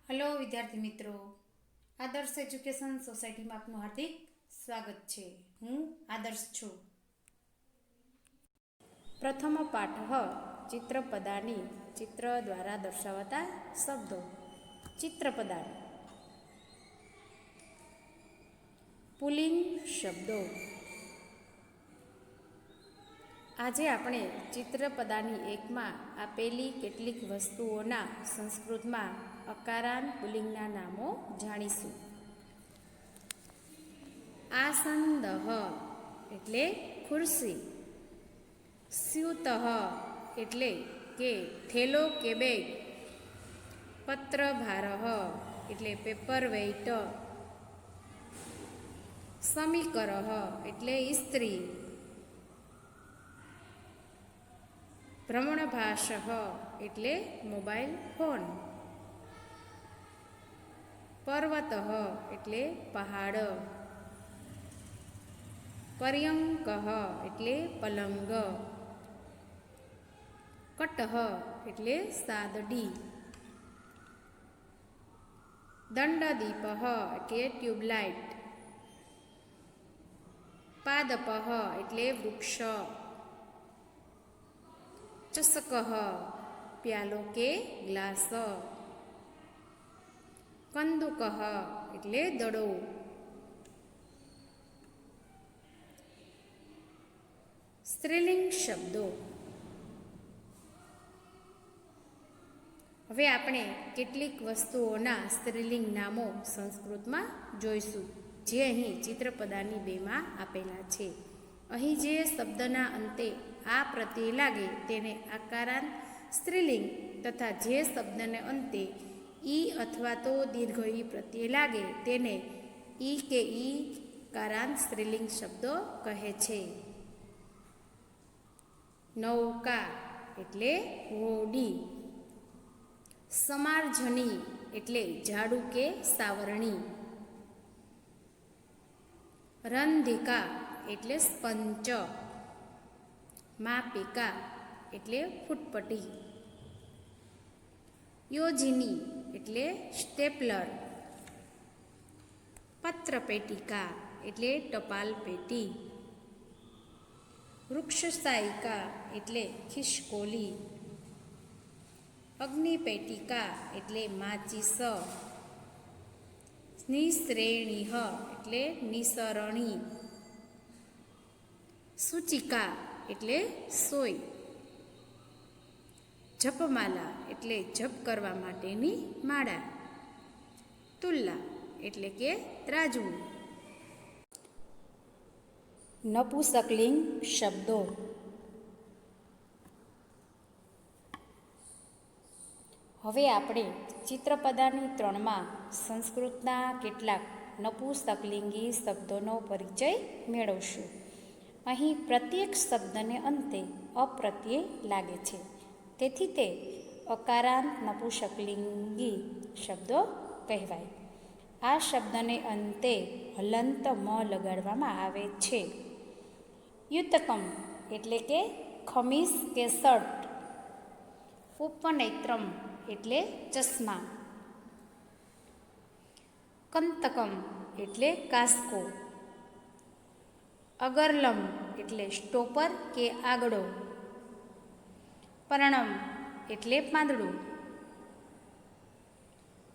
Hello વિદ્યાર્થી મિત્રો, આદર્શ એજ્યુકેશન સોસાયટીમાં આપનું હાર્દિક સ્વાગત છે. હું આદર્શ છું. પ્રથમ પાઠ ચિત્રપદાની ચિત્ર દ્વારા દર્શાવાતા શબ્દો. ચિત્રપદાની પુલ્લિંગ શબ્દો. આજે આપણે ચિત્રપદાની એકમાં આપેલી કેટલીક વસ્તુઓના સંસ્કૃતમાં અકારાંત પુલ્લિંગના નામો જાણીશું. આસંદઃ એટલે ખુરશી. સ્યુતઃ એટલે કે થેલો કે બેગ. પત્રભારઃ એટલે પેપર વેઇટ. સમીકરઃ એટલે ઇસ્ત્રી. ભ્રમણભાસઃ એટલે મોબાઈલ ફોન. પર્વતઃ એટલે પહાડ. પર્યંકઃ એટલે પલંગ. કટઃ એટલે સાદડી. દંડદીપઃ એટલે ટ્યુબલાઇટ. પાદપઃ એટલે વૃક્ષ. ચષકઃ પ્યાલો કે ગ્લાસ. કંદુકઃ એટલે દડો. સ્ત્રીલિંગ શબ્દો. હવે આપણે કેટલીક વસ્તુઓના સ્ત્રીલિંગ નામો સંસ્કૃતમાં જોઈશું, જે અહીં ચિત્રપદાની 2માં આપેલા છે. અહીં જે શબ્દના અંતે આ પ્રત્યય લાગે તેને આકારાંત સ્ત્રીલિંગ તથા જે શબ્દને અંતે ઈ અથવા તો દીર્ઘ ઈ પ્રત્યય લાગે તેને ઈ કે ઈ કારાંત સ્ત્રીલિંગ શબ્દો કહે છે. નૌકા એટલે હોડી. સમાર્જની એટલે ઝાડુ કે સાવરણી. રંધિકા એટલે સ્પંચ. માપિકા એટલે ફૂટપટ્ટી. યોજની એટલે સ્ટેપલર. પત્રપેટિકા એટલે ટપાલ પેટી. વૃક્ષસાયિકા એટલે ખિસકોલી. અગ્નિપેટિકા એટલે માચીસ. નિશ્રેણીહ એટલે નિસરણી. સૂચિકા એટલે સોય. જપમાલા એટલે જપ કરવા માટેની માળા. તુલ્લા એટલે કે ત્રાજવું. નપુંસકલિંગ શબ્દો. હવે આપણે ચિત્રપદાની 3માં સંસ્કૃતના કેટલાક નપુંસકલિંગી શબ્દોનો પરિચય મેળવશું. અહીં પ્રત્યેક શબ્દને અંતે અપ્રત્યય લાગે છે, તેથી તે અકારાંત નપુંસકલિંગી શબ્દો કહેવાય. આ શબ્દને અંતે હલંત મ લગાડવામાં આવે છે. યુતકમ એટલે કે ખમીસ કે શર્ટ. ઉપનેત્રમ એટલે ચશ્મા. કંતકમ એટલે કાસ્કો. અગરલમ એટલે સ્ટોપર કે આગડો. પર્ણમ એટલે પાંદડું.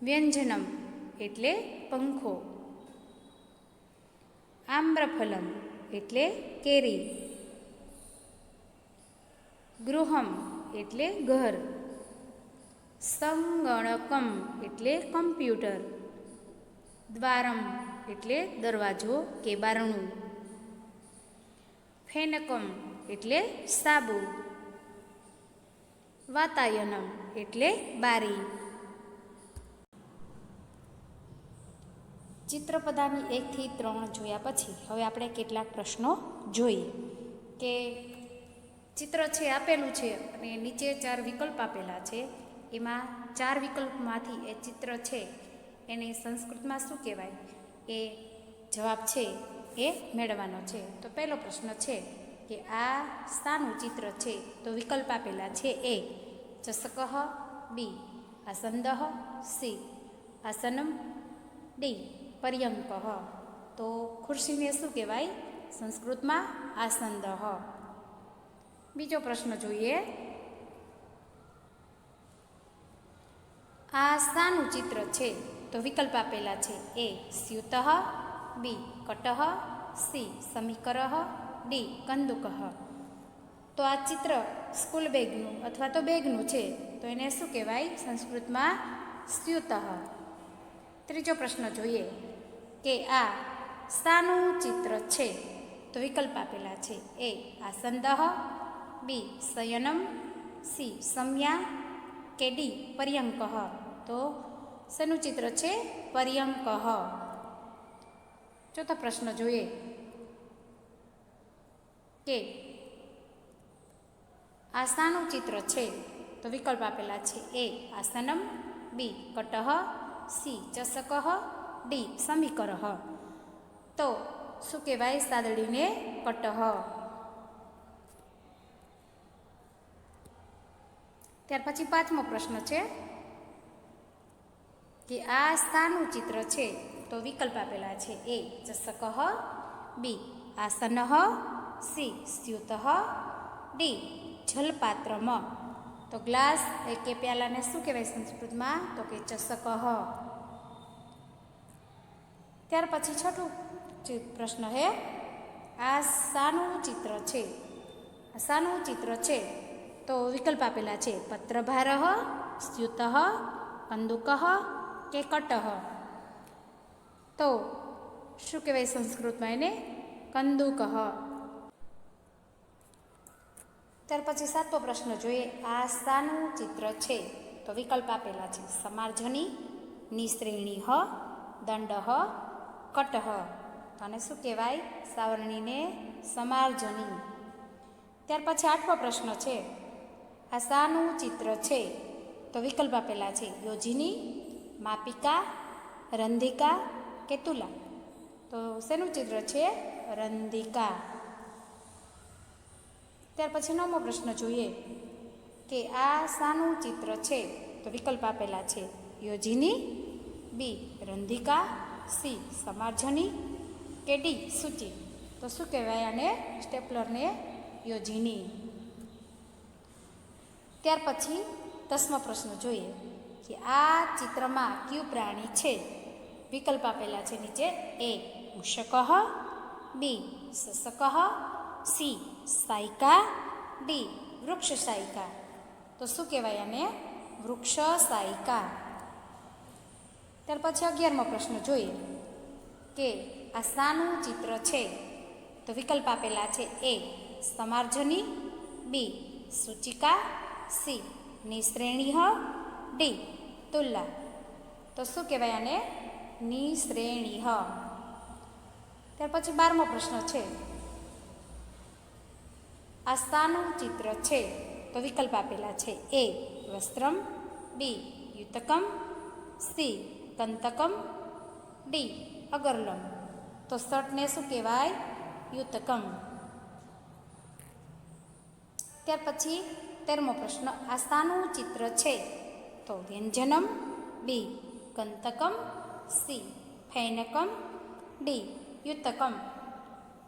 વ્યંજનમ એટલે પંખો. આમ્રફલમ એટલે કેરી. ગૃહમ એટલે ઘર. સંગણકમ એટલે કમ્પ્યુટર. દ્વારમ એટલે દરવાજો કે બારણું. ફેનકમ એટલે સાબુ. વાતાયનમ એટલે બારી. ચિત્રપદાની 1 થી 3 જોયા પછી હવે આપણે કેટલાક પ્રશ્નો જોઈએ. કે ચિત્ર છે આપેલું છે અને નીચે 4 વિકલ્પ આપેલા છે. એમાં 4 વિકલ્પમાંથી એ ચિત્ર છે એને સંસ્કૃતમાં શું કહેવાય એ જવાબ છે એ મેળવવાનો છે. તો પહેલો પ્રશ્ન છે કે આ શાનું ચિત્ર છે? તો વિકલ્પ આપેલા છે. એ ચષકઃ, બી આસંદઃ, સી આસનમ, ડી પર્યંકઃ. તો ખુરશીને શું કહેવાય સંસ્કૃતમાં? આસંદઃ. બીજો પ્રશ્ન જોઈએ. આ શાનું ચિત્ર છે? તો વિકલ્પ આપેલા છે. એ સ્યુતઃ, બી કટઃ, સી સમીકરઃ, ડી કંદુકઃ. તો આ ચિત્ર સ્કૂલ બેગનું અથવા તો બેગનું છે, તો એને શું કહેવાય સંસ્કૃતમાં? સ્યુતઃ. ત્રીજો પ્રશ્ન જોઈએ કે આ શાનું ચિત્ર છે? તો વિકલ્પ આપેલા છે. એ આસંદઃ, બી શયનમ, સી સંજ્ઞા, કે ડી પર્યંકઃ. તો શેનું ચિત્ર છે? પર્યંકઃ. ચોથો પ્રશ્ન જોઈએ કે આ શાનું ચિત્ર છે? તો વિકલ્પ આપેલા છે. એ આસનમ, બી કટઃ, સી ચષકઃ, ડી સમીકરઃ. તો શું કહેવાય સાદડીને? કટઃ. ત્યાર પછી પાંચમો પ્રશ્ન છે કે આ શાનું ચિત્ર છે? તો વિકલ્પ આપેલા છે. એ ચષકઃ, બી આસનઃ, સી સ્યુતઃ, ડી જલપાત્રમ. તો ગ્લાસ કે પ્યાલાને શું કહેવાય સંસ્કૃતમાં? તો કે ચષકઃ. ત્યાર પછી છઠ્ઠું પ્રશ્ન હે આ શાનું ચિત્ર છે? આ શાનું ચિત્ર છે? તો વિકલ્પ આપેલા છે. પત્રભારઃ, સ્યુતઃ, કંદુકઃ, કે કટઃ. તો શું કહેવાય સંસ્કૃતમાં એને? કંદુકઃ. ત્યાર પછી સાતમો પ્રશ્ન જોઈએ. આ શાનું ચિત્ર છે? તો વિકલ્પ આપેલા છે. સમાર્જની, નિશ્રેણીઃ, દંડઃ, કટઃ. તો આને શું કહેવાય? સાવરણીને સમાર્જની. ત્યાર પછી આઠમો પ્રશ્ન છે. આ શાનું ચિત્ર છે? તો વિકલ્પ આપેલા છે. યોજિની, માપિકા, રંધિકા, કે તુલા. તો શેનું ચિત્ર છે? રંધિકા. ત્યાર પછી નવમો પ્રશ્ન જોઈએ કે આ શાનું ચિત્ર છે? તો વિકલ્પ આપેલા છે. યોજિની, બી રંધિકા, સી સમાર્જની, કે ડી સૂચિ. તો શું કહેવાય આને? સ્ટેપલરને યોજિની. ત્યાર પછી 10મો પ્રશ્ન જોઈએ કે આ ચિત્રમાં કયું પ્રાણી છે? વિકલ્પ આપેલા છે નીચે. એ મૂષકઃ, બી સસકઃ, સી સાયકા, ડી વૃક્ષ સાયકા. તો શું કહેવાય આને? વૃક્ષ સાયકા. ત્યાર પછી 11મો પ્રશ્ન જોઈએ કે આ શાનું ચિત્ર છે? તો વિકલ્પ આપેલા છે. એ સમાર્જની, બી સૂચિકા, સી નિશ્રેણીઃ, ડી તુલા. તો શું કહેવાય આને? નિશ્રેણીઃ. ત્યાર પછી 12મો પ્રશ્ન છે. આ શાનું ચિત્ર છે? તો વિકલ્પ આપેલા છે. એ વસ્ત્રમ, બી યુતકમ, સી કંતકમ, ડી અગરલમ. તો શર્ટને શું કહેવાય? યુતકમ. ત્યાર પછી 13મો પ્રશ્ન. આ શાનું ચિત્ર છે? તો વ્યંજનમ, બી કંતકમ, સી ફૈનકમ, ડી યુતકમ.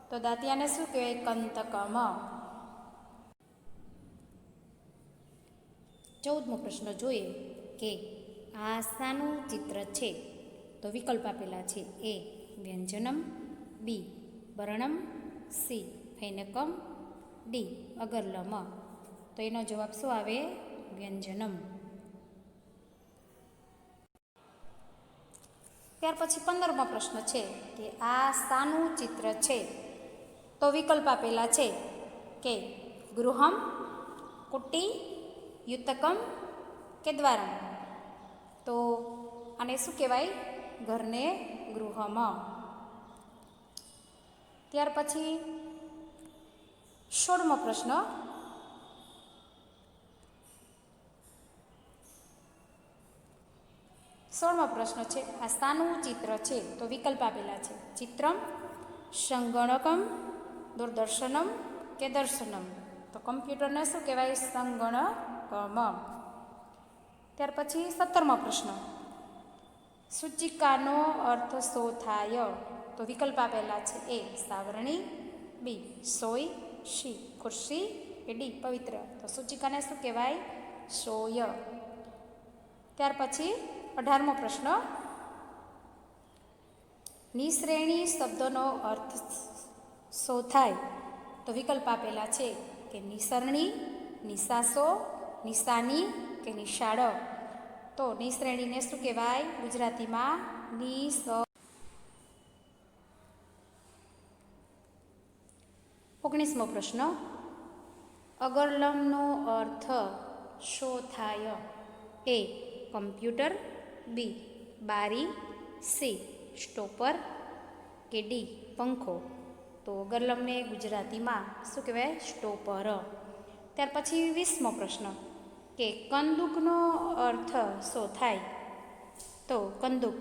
તો દાંતિયાને શું કહેવાય? કંતકમ. 14મો પ્રશ્ન જોઈએ કે આ શાનું ચિત્ર છે? તો વિકલ્પ આપેલા છે. એ વ્યંજનમ, બી વર્ણમ, સી ફૈનકમ, ડી અગરલમ. તો એનો જવાબ શું આવે? વ્યંજનમ. ત્યાર પછી 15મો પ્રશ્ન છે કે આ શાનું ચિત્ર છે? તો વિકલ્પ આપેલા છે કે ગૃહમ, કુટી, યુતકમ, કે દ્વારમ. તો આને શું કહેવાય? ઘરને ગૃહમ. ત્યાર પછી 16મો પ્રશ્ન. છે આ શાનું ચિત્ર છે? તો વિકલ્પ આપેલા છે. ચિત્રમ, સંગણકમ, દૂરદર્શનમ, કે દર્શનમ. તો કમ્પ્યુટરને શું કહેવાય? સંગણકમ. ત્યાર પછી 17મો પ્રશ્ન. સૂચિકાનો અર્થ શો થાય? તો વિકલ્પ આપેલા છે. એ સાવરણી, બી સોય, સી ખુરશી કે ડી પવિત્ર. તો સૂચિકાને શું કહેવાય? સોય. ત્યાર પછી 18મો પ્રશ્ન. નિશ્રેણી શબ્દનો અર્થ શો થાય? તો વિકલ્પ આપેલા છે કે નિસરણી, નિશાસો, નિશાની કે નિશાળ. તો નિશ્રેણીને શું કહેવાય ગુજરાતીમાં? નિસ. 19મો પ્રશ્ન. અગરલમનો અર્થ શો થાય? એ કમ્પ્યુટર, બી બારી, સી સ્ટોપર કે ડી પંખો. તો અગરલમને ગુજરાતીમાં શું કહેવાય? સ્ટોપર. ત્યાર પછી 20મો પ્રશ્ન કે કંદૂકનો અર્થ શો થાય? તો કંદૂક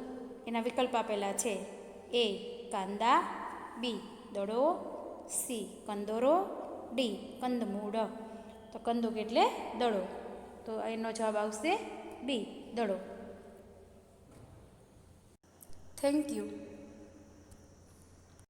એના વિકલ્પ આપેલા છે. એ કાંદા, બી દડો, સી કંદોરો, ડી કંદમૂળ. તો કંદૂક એટલે દડો. તો એનો જવાબ આવશે બી દડો. Thank you.